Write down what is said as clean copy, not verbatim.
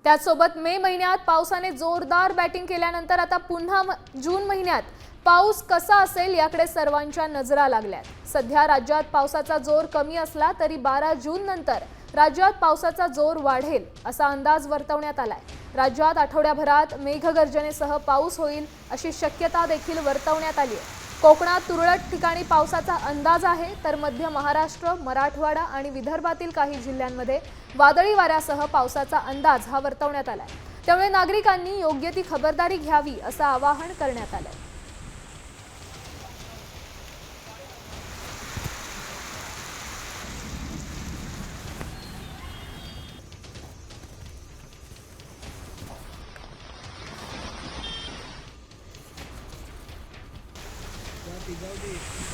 त्याचसोबत मे महिन्यात पावसाने जोरदार बॅटिंग केल्यानंतर आता पुन्हा जून महिन्यात पाऊस कसा असेल याकडे सर्वांच्या नजरा लागल्यात। सध्या राज्यात पावसाचा जोर कमी असला तरी 12 जून नंतर राज्यात पावसाचा जोर वाढेल असा अंदाज वर्तवण्यात आलाय। राज्यात आठवड्याभरात मेघगर्जनेसह पाऊस होईल अशी शक्यता देखील वर्तवण्यात आली आहे। कोकणात तुरळक ठिकाणी पावसाचा अंदाज आहे, तर मध्य महाराष्ट्र, मराठवाडा आणि विदर्भातील काही जिल्ह्यांमध्ये वादळी वाऱ्यासह पावसाचा अंदाज हा वर्तवण्यात आलाय। त्यामुळे नागरिकांनी योग्य ती खबरदारी घ्यावी असं आवाहन करण्यात आलंय। जाऊ दे।